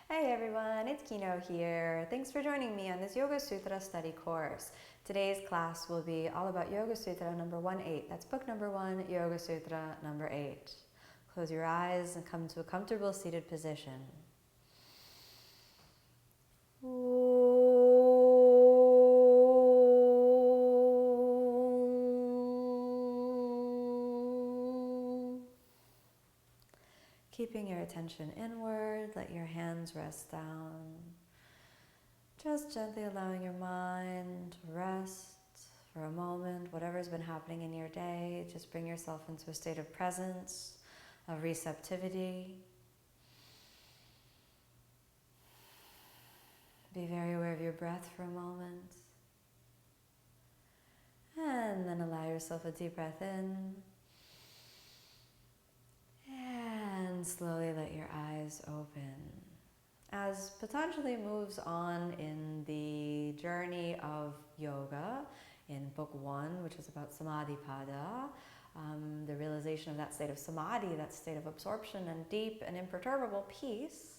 Hey everyone, it's Kino here. Thanks for joining me on this Yoga Sutra study course. Today's class will be all about Yoga Sutra number 1-8. That's book number 1, Yoga Sutra number 8. Close your eyes and come to a comfortable seated position. Keeping your attention inward, let your hands rest down. Just gently allowing your mind to rest for a moment. Whatever's been happening in your day, just bring yourself into a state of presence, of receptivity. Be very aware of your breath for a moment. And then allow yourself a deep breath in. And slowly let your eyes open. As Patanjali moves on in the journey of yoga, in book 1, which is about samadhi-pada, the realization of that state of samadhi, that state of absorption and deep and imperturbable peace,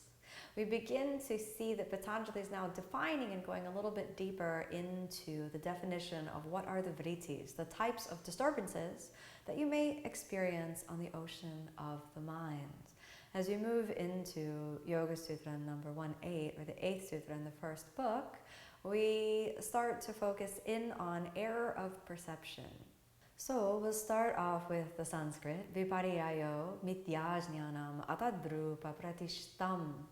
we begin to see that Patanjali is now defining and going a little bit deeper into the definition of what are the vrittis, the types of disturbances that you may experience on the ocean of the mind. As we move into Yoga Sutra number 1-8, or the 8th sutra in the first book, we start to focus in on error of perception. So we'll start off with the Sanskrit, Viparyayo, mithya-jnanam, atad-rupa-pratistham.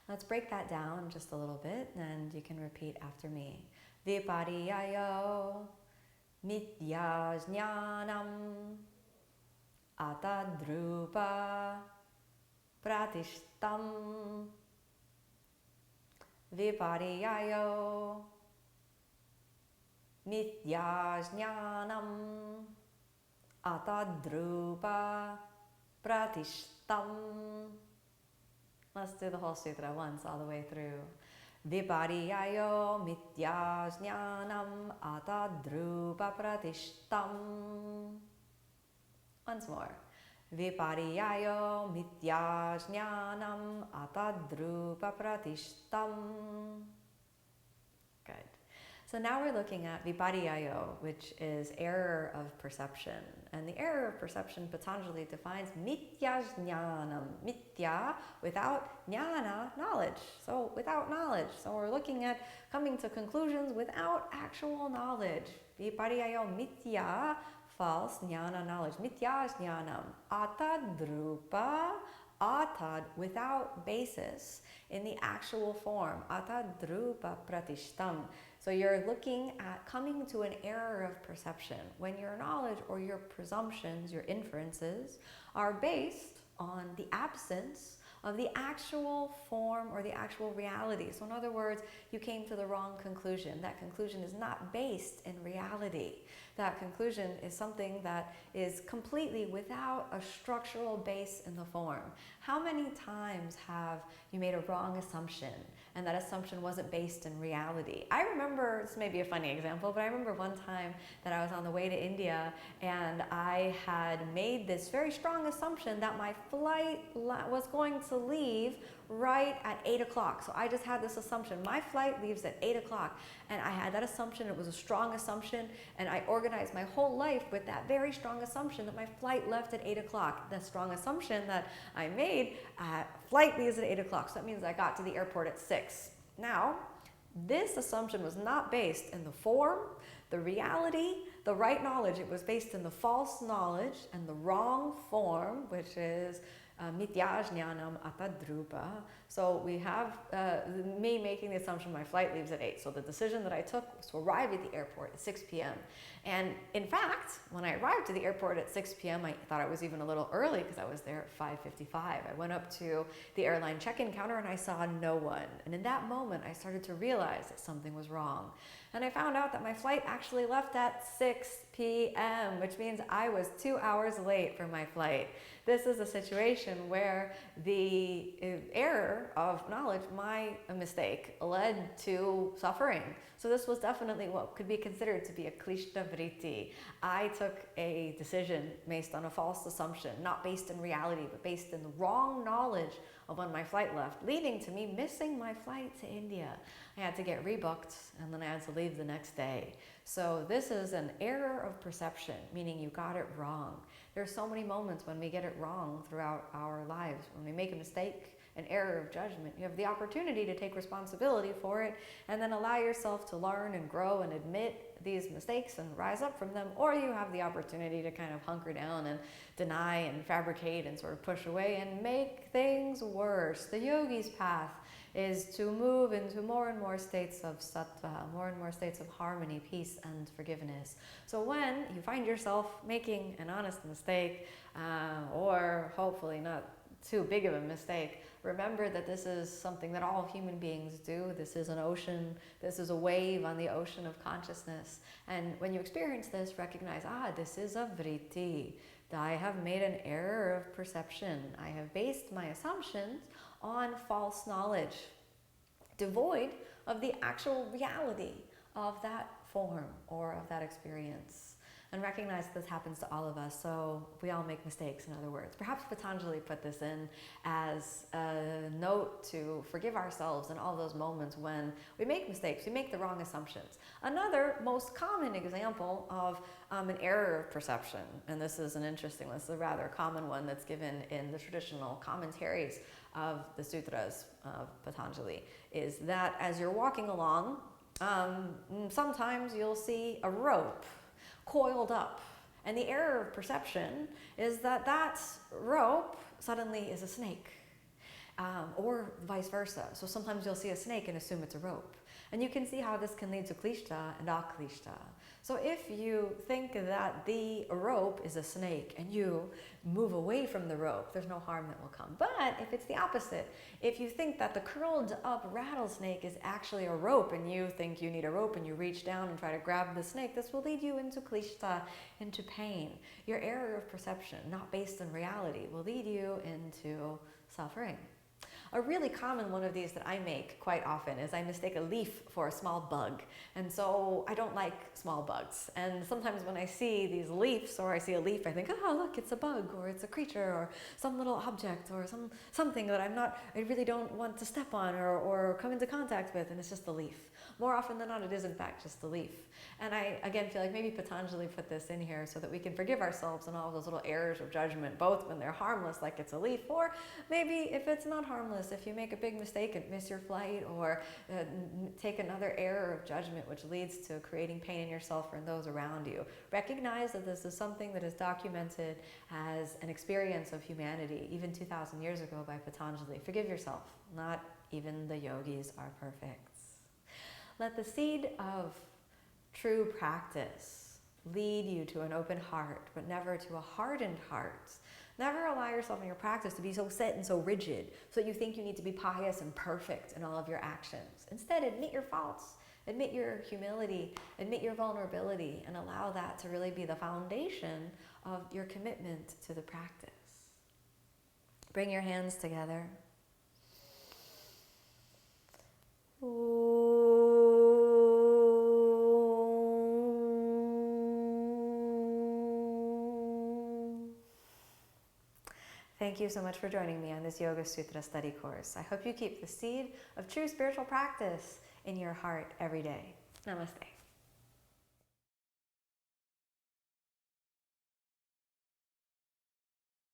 Let's break that down just a little bit, and you can repeat after me. Viparyayo, mithya-jnanam, atad-rupa-pratistham. Viparyayo, mithya-jnanam, atad-rupa-pratistham. Let's do the whole sutra once, all the way through. Viparyayo, mithya-jnanam, atad-rupa-pratistham. Once more. Viparyayo, mithya-jnanam, atad-rupa-pratistham. Good. So now we're looking at Viparyayo, which is error of perception. And the error of perception, Patanjali defines mithya-jnanam. Mithya, without, jnana, knowledge. So without knowledge. So we're looking at coming to conclusions without actual knowledge. Viparyayo, mithya, false, jnana, knowledge. Mithya-jnanam. Atad-rupa, atad, without basis, in the actual form. Atad-rupa-pratistham. So you're looking at coming to an error of perception when your knowledge or your presumptions, your inferences, are based on the absence of the actual form or the actual reality. So in other words, you came to the wrong conclusion. That conclusion is not based in reality. That conclusion is something that is completely without a structural base in the form. How many times have you made a wrong assumption and that assumption wasn't based in reality? I remember, this may be a funny example, but I remember one time that I was on the way to India and I had made this very strong assumption that my flight was going to leave right at 8 o'clock. So I just had this assumption. My flight leaves at 8 o'clock. And I had that assumption. It was a strong assumption. And I organized my whole life with that very strong assumption that my flight left at 8 o'clock. The strong assumption that I made, flight leaves at 8 o'clock. So that means I got to the airport at 6. Now, this assumption was not based in the form, the reality, the right knowledge. It was based in the false knowledge and the wrong form, which is mithya-jnanam, atad-rupa. So we have me making the assumption my flight leaves at 8. So the decision that I took was to arrive at the airport at 6 p.m. And in fact, when I arrived to the airport at 6 p.m., I thought I was even a little early because I was there at 5:55. I went up to the airline check-in counter and I saw no one. And in that moment, I started to realize that something was wrong. And I found out that my flight actually left at 6 p.m., which means I was 2 hours late for my flight. This is a situation where the error of knowledge, my mistake, led to suffering. So this was definitely what could be considered to be a klishta vritti. I took a decision based on a false assumption, not based in reality, but based in the wrong knowledge of when my flight left, leading to me missing my flight to India. I had to get rebooked, and then I had to leave the next day. So this is an error of perception, meaning you got it wrong. There's so many moments when we get it wrong throughout our lives. When we make a mistake, an error of judgment, you have the opportunity to take responsibility for it and then allow yourself to learn and grow and admit these mistakes and rise up from them, or you have the opportunity to kind of hunker down and deny and fabricate and sort of push away and make things worse. The yogi's path is to move into more and more states of sattva, more and more states of harmony, peace, and forgiveness. So when you find yourself making an honest mistake, or hopefully not too big of a mistake, remember that this is something that all human beings do. This is an ocean. This is a wave on the ocean of consciousness. And when you experience this, recognize, this is a vritti. I have made an error of perception. I have based my assumptions on false knowledge, devoid of the actual reality of that form or of that experience. And recognize this happens to all of us, so we all make mistakes, in other words. Perhaps Patanjali put this in as a note to forgive ourselves in all those moments when we make mistakes, we make the wrong assumptions. Another most common example of an error of perception, and this is an interesting one, this is a rather common one that's given in the traditional commentaries of the Sutras of Patanjali, is that as you're walking along, sometimes you'll see a rope coiled up. And the error of perception is that that rope suddenly is a snake, or vice versa. So sometimes you'll see a snake and assume it's a rope. And you can see how this can lead to klishta and aklishta. So if you think that the rope is a snake and you move away from the rope, there's no harm that will come. But if it's the opposite, if you think that the curled up rattlesnake is actually a rope and you think you need a rope and you reach down and try to grab the snake, this will lead you into klishta, into pain. Your error of perception, not based in reality, will lead you into suffering. A really common one of these that I make quite often is I mistake a leaf for a small bug. And so I don't like small bugs. And sometimes when I see these leaves or I see a leaf, I think, oh, look, it's a bug or it's a creature or some little object or something that I really don't want to step on or come into contact with, and it's just a leaf. More often than not, it is in fact just a leaf. And I, again, feel like maybe Patanjali put this in here so that we can forgive ourselves on all those little errors of judgment, both when they're harmless, like it's a leaf, or maybe if it's not harmless, if you make a big mistake and miss your flight, or take another error of judgment which leads to creating pain in yourself or in those around you. Recognize that this is something that is documented as an experience of humanity, even 2,000 years ago by Patanjali. Forgive yourself. Not even the yogis are perfect. Let the seed of true practice lead you to an open heart, but never to a hardened heart. Never allow yourself in your practice to be so set and so rigid so that you think you need to be pious and perfect in all of your actions. Instead, admit your faults, admit your humility, admit your vulnerability, and allow that to really be the foundation of your commitment to the practice. Bring your hands together. Thank you so much for joining me on this Yoga Sutra study course. I hope you keep the seed of true spiritual practice in your heart every day. Namaste.